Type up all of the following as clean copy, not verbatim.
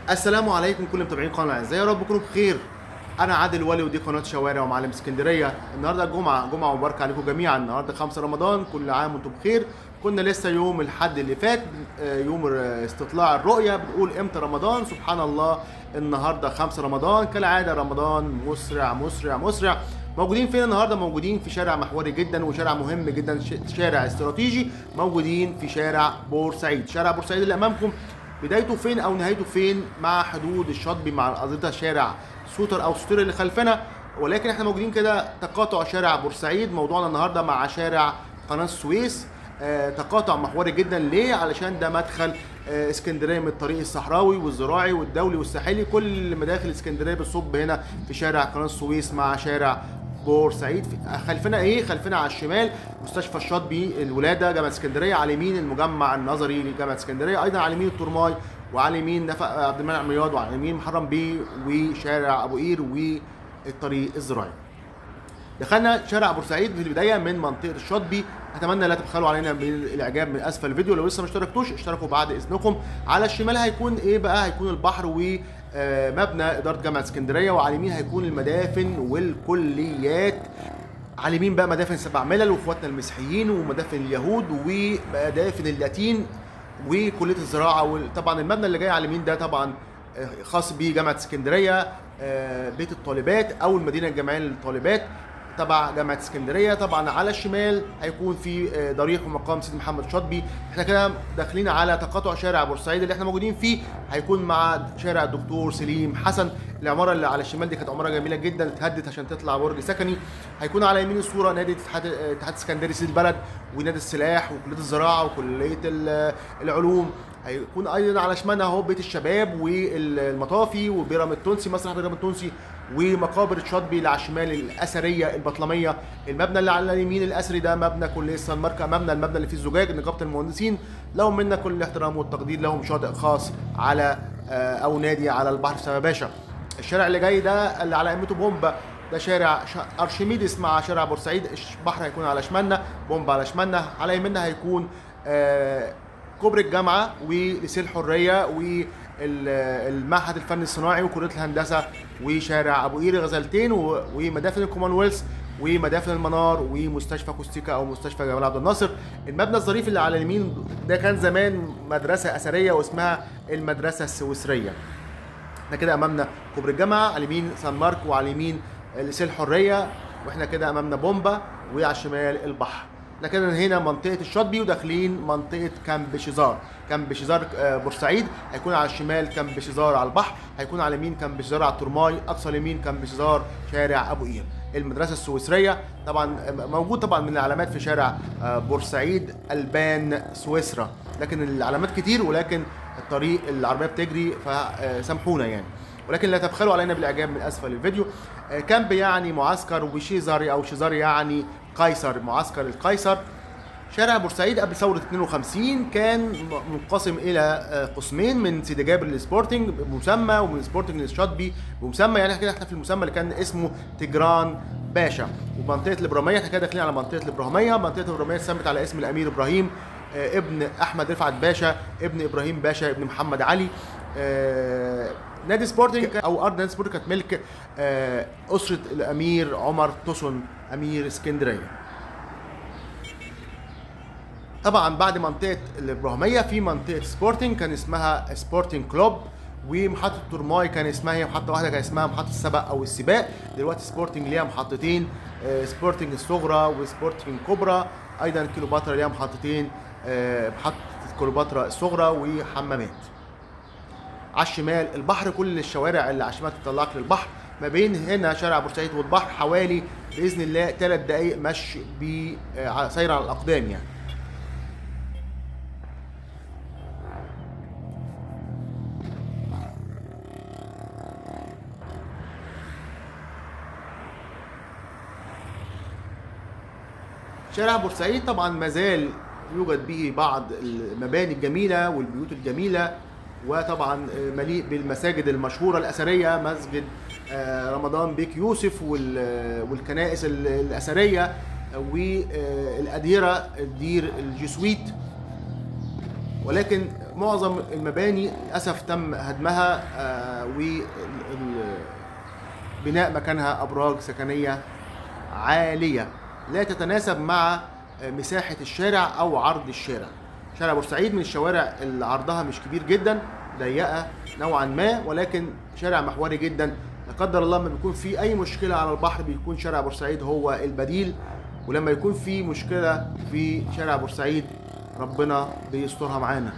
السلام عليكم كل متابعين قناه الاعزاء، يا رب تكونوا بخير. انا عادل ولي ودي قناه شوارع ومعالم اسكندريه. النهارده جمعه مباركه عليكم جميعا. النهارده 5 رمضان، كل عام وانتم بخير. كنا لسه يوم الحد اللي فات يوم استطلاع الرؤيه، بنقول امتى رمضان. سبحان الله، النهارده 5 رمضان. كالعاده رمضان مسرع مسرع مسرع. موجودين فين النهارده؟ موجودين في شارع محوري جدا وشارع مهم جدا، شارع استراتيجي. موجودين في شارع بورسعيد. شارع بورسعيد اللي امامكم بدايته فين او نهايته فين؟ مع حدود الشاطبي، مع قضيتها شارع سوتر او سوتر اللي خلفنا. ولكن احنا موجودين كده تقاطع شارع بورسعيد. موضوعنا النهارده مع شارع قناه السويس. تقاطع محوري جدا. ليه؟ علشان ده مدخل اسكندريه من الطريق الصحراوي والزراعي والدولي والساحلي. كل مداخل اسكندريه بتصب هنا في شارع قناه السويس مع شارع بورسعيد. خلفنا ايه؟ خلفنا على الشمال مستشفى الشاطبي الولاده جامعه اسكندريه، على اليمين المجمع النظري لجامعه اسكندريه، ايضا على اليمين الترماي، وعلى اليمين نفق عبد المنعم رياض، وعلى اليمين محرم بيه وشارع ابو قير والطريق الزراعي. دخلنا شارع بورسعيد في البدايه من منطقه الشاطبي. اتمنى لا تبخلوا علينا بالاعجاب من اسفل الفيديو. لو لسه ما اشتركتوش اشتركوا بعد اذنكم. على الشمال هيكون ايه بقى؟ هيكون البحر ومبنى اداره جامعه اسكندريه، وعلى اليمين هيكون المدافن والكليات. على اليمين بقى مدافن سبع ملل واخواتنا المسيحيين، ومدافن اليهود، ومدافن اللاتين، وكليه الزراعه. وطبعا المبنى اللي جاي على اليمين ده طبعا خاص بجامعه اسكندريه، بيت الطالبات او المدينه الجامعيه للطالبات تبع جامعه اسكندريه. طبعا على الشمال هيكون في ضريح ومقام سيدي محمد شاطبي. احنا كده داخلين على تقاطع شارع بورسعيد اللي احنا موجودين فيه. هيكون مع شارع الدكتور سليم حسن. العماره اللي على الشمال دي كانت عماره جميله جدا، اتهدت عشان تطلع برج سكني. هيكون على يمين الصوره نادي اتحاد اسكندري سيد البلد، ونادي السلاح، وكليه الزراعه، وكليه العلوم. هيكون ايضا على شمالنا اهو بيت الشباب والمطافي وبيرام التونسي، مسرح بيرام التونسي، ومقابر الشاطبي اللي على الشمال الاثريه البطلميه. المبنى اللي على اليمين الاثري ده مبنى كليه سان ماركا، المبنى اللي فيه الزجاج نقابه المهندسين. لهم منا كل الاحترام والتقدير، لهم شاطئ خاص على او نادي على البحر في سما باشا. الشارع اللي جاي ده اللي على قمته بومبا، ده شارع ارشميدس مع شارع بورسعيد. البحر هيكون على شمالنا، بومبا على شمالنا. على يميننا هيكون كوبري الجامعه ولسيل الحريه والمعهد الفني الصناعي وكليه الهندسه، وشارع ابو قير غزلتين، ومدافن الكومنولث، ومدافن المنار، ومستشفى كوستيكا او مستشفى جمال عبد الناصر. المبنى الظريف اللي على اليمين ده كان زمان مدرسه اثريه واسمها المدرسه السويسريه. احنا كده امامنا كوبري الجامعه، على اليمين سان مارك، وعلى اليمين لسيل الحريه، واحنا كده امامنا بومبا، وعلى الشمال البحر. احنا كده هنا منطقه الشاطبي وداخلين منطقه كامب شيزار. كامب شيزار بورسعيد هيكون على الشمال، كامب شيزار على البحر هيكون على اليمين، كامب شيزار على الترماي، اقصى اليمين كامب شيزار شارع ابو قير. المدرسه السويسريه طبعا موجود طبعا من العلامات في شارع بورسعيد البان سويسرا، لكن العلامات كتير ولكن الطريق العربيه بتجري فسامحونا يعني. ولكن لا تبخلوا علينا بالاعجاب من اسفل الفيديو. كامب يعني معسكر، وشيزاري او شيزاري يعني قيصر، معسكر القيصر. شارع بورسعيد قبل ثورة 52 كان منقسم إلى قسمين، من سيدي جابر للسبورتنج بمسمى، ومن سبورتنج للشاطبي بمسمى. يعني احنا في المسمى اللي كان اسمه تجران باشا. ومنطقة الإبراهيمية احنا كده داخلين على منطقة الإبراهيمية. منطقة الإبراهيمية اتسمت على اسم الأمير إبراهيم ابن أحمد رفعت باشا، ابن إبراهيم باشا، ابن محمد علي. نادي سبورتنج او ارض نادي سبورتنج كانت ملك اسره الامير عمر توسن امير اسكندريه. طبعا بعد منطقه الابراهيميه في منطقه سبورتنج كان اسمها سبورتنج كلوب، ومحطه ترماي كان اسمها، هي محطه واحده كان اسمها محطه السبق او السباق. دلوقتي سبورتنج ليها محطتين، سبورتنج الصغرى وسبورتنج كبرى. ايضا كيلوباترا ليها محطتين، محطه كيلوباترا الصغرى وحمامات. على الشمال البحر، كل الشوارع اللي على الشمال تطلعك للبحر. ما بين هنا شارع بورسعيد والبحر حوالي باذن الله 3 دقائق مشي سير على الاقدام يعني. شارع بورسعيد طبعا ما زال يوجد به بعض المباني الجميله والبيوت الجميله، وطبعا مليء بالمساجد المشهوره الاثريه، مسجد رمضان بيك يوسف والكنائس الاثريه والاديره، الدير الجسويت. ولكن معظم المباني للاسف تم هدمها وبناء مكانها ابراج سكنيه عاليه لا تتناسب مع مساحه الشارع او عرض الشارع. شارع بورسعيد من الشوارع اللي عرضها مش كبير جدا، ضيقه نوعا ما، ولكن شارع محوري جدا. لا قدر الله لما بيكون في اي مشكله على البحر بيكون شارع بورسعيد هو البديل، ولما يكون في مشكله في شارع بورسعيد ربنا بيسترها معانا.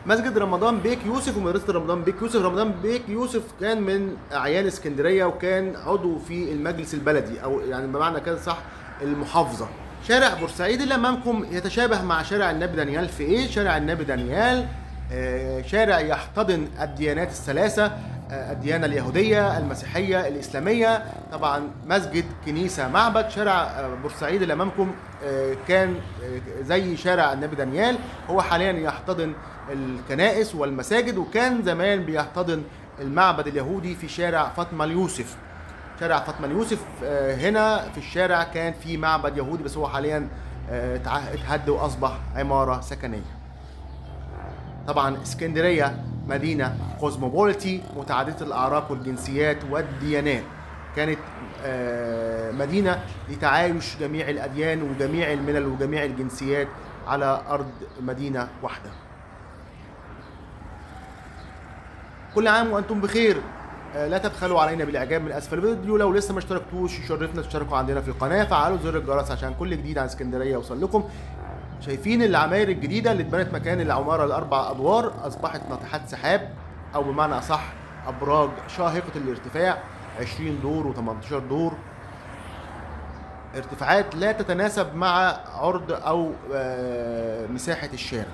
مسجد رمضان بيك يوسف ومدرسة رمضان بيك يوسف. رمضان بيك يوسف كان من أعيان اسكندرية وكان عضو في المجلس البلدي، أو يعني بمعنى كده صح المحافظة. شارع بورسعيد اللي أمامكم يتشابه مع شارع النبي دانيال في إيه؟ شارع النبي دانيال شارع يحتضن الديانات الثلاثة، الديانة اليهودية، المسيحية، الإسلامية. طبعا مسجد، كنيسة، معبد. شارع بورسعيد اللي أمامكم كان زي شارع النبي دانيال، هو حاليا يحتضن الكنائس والمساجد، وكان زمان بيحتضن المعبد اليهودي في شارع فاطمة اليوسف. شارع فاطمة اليوسف هنا في الشارع كان في معبد يهودي، بس هو حاليا اتهد وأصبح عمارة سكنية. طبعا اسكندرية مدينة كوزموبوليتي متعددة الأعراق والجنسيات والديانات، كانت مدينة لتعايش جميع الأديان وجميع الملل وجميع الجنسيات على أرض مدينة واحدة. كل عام وأنتم بخير. لا تبخلوا علينا بالإعجاب من أسفل الفيديو. لو لسه ما اشتركتوش يشرفنا تشتركوا عندنا في القناة، فعلوا زر الجرس عشان كل جديد عن اسكندرية يوصل لكم. شايفين العماير الجديدة اللي اتبنت مكان العمارة الأربع أدوار، أصبحت ناطحات سحاب، أو بمعنى أصح أبراج شاهقة الارتفاع، 20 دور و18 دور، ارتفاعات لا تتناسب مع عرض أو مساحة الشارع.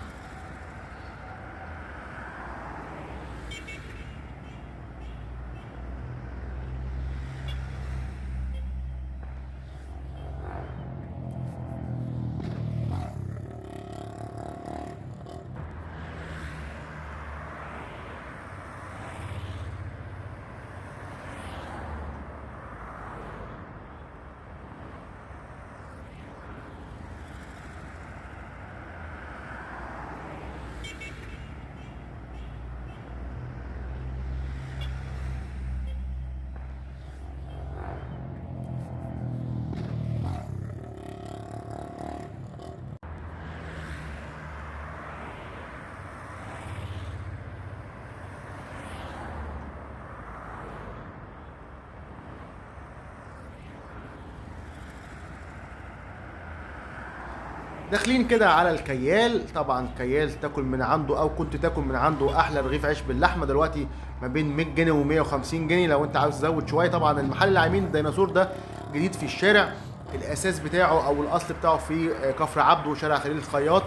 داخلين كده على الكيال. طبعا كيال تاكل من عنده او كنت تاكل من عنده احلى رغيف عيش باللحمه، دلوقتي ما بين 100 جنيه و150 جنيه لو انت عاوز تزود شويه. طبعا المحل اللي عاملين الديناصور ده جديد في الشارع، الاساس بتاعه او الاصل بتاعه في كفر عبده وشارع خليل الخياط.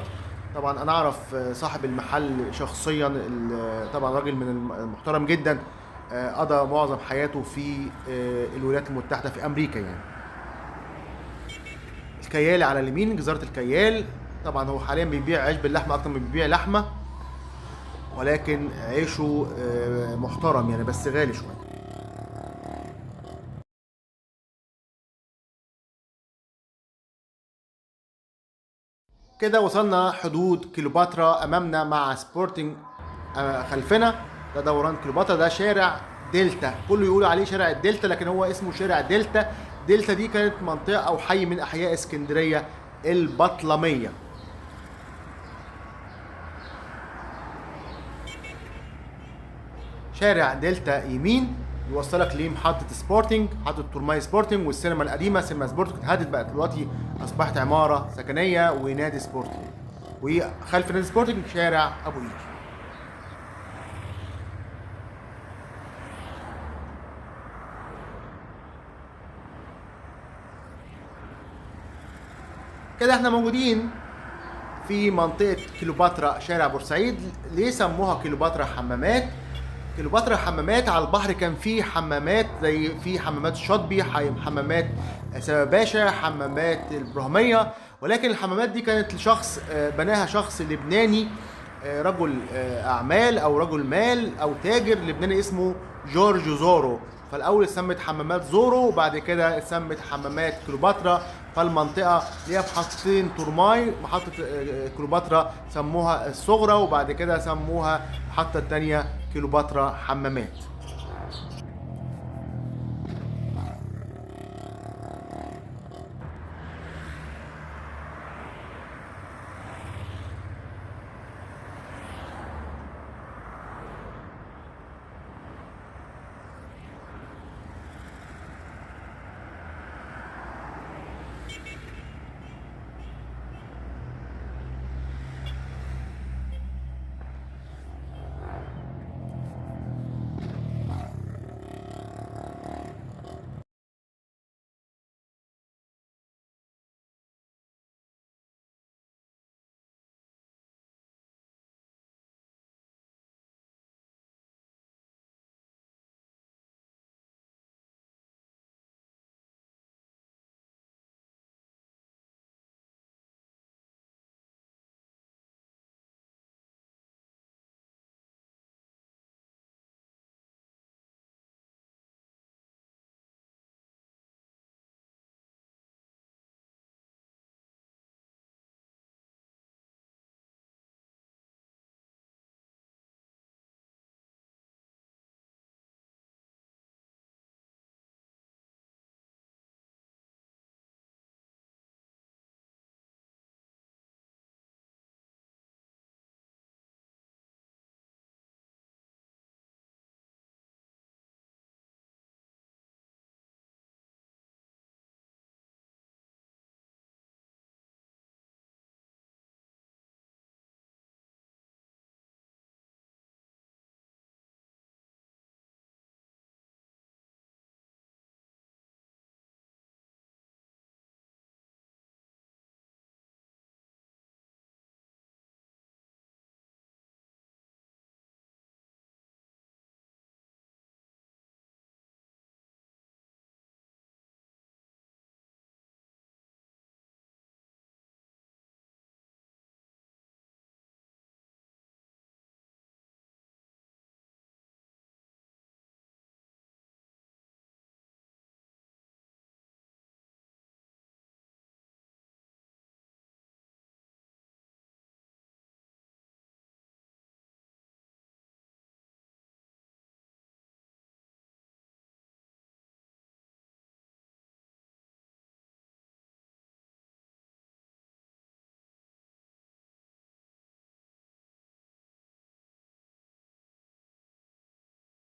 طبعا انا اعرف صاحب المحل شخصيا، طبعا راجل من المحترم جدا، قضى معظم حياته في الولايات المتحده في امريكا يعني. الكيال على اليمين، جزارة الكيال. طبعا هو حاليا بيبيع عيش باللحمة اكتر من بيبيع لحمة، ولكن عيشه محترم يعني، بس غالي شوية. كده وصلنا حدود كليوباترا امامنا مع سبورتنج خلفنا. ده دوران كليوباترا، ده شارع دلتا، كله يقول عليه شارع الدلتا لكن هو اسمه شارع دلتا. دلتا دي كانت منطقة او حي من احياء اسكندرية البطلمية. شارع دلتا يمين يوصلك لمحطة سبورتنج، محطة تورماي سبورتنج، والسينما القديمة سينما سبورتنج اتهدت بقت دلوقتي أصبحت عمارة سكنية ونادي سبورتنج. وخلف نادي سبورتنج شارع أبو قير. كده احنا موجودين في منطقة كليوباترا شارع بورسعيد. ليه سموها كليوباترا حمامات؟ كليوباترا حمامات على البحر كان في حمامات زي في حمامات الشاطبي، حمامات سبا باشا، حمامات الابراهيميه، ولكن الحمامات دي كانت لشخص بناها شخص لبناني، رجل اعمال او رجل مال او تاجر لبناني اسمه جورج زورو. فالاول اتسمت حمامات زورو وبعد كده اتسمت حمامات كليوباترا. فالمنطقه ليها محطتين تورماي، محطه كليوباترا سموها الصغرى، وبعد كده سموها المحطه الثانيه كليوباترا حمامات.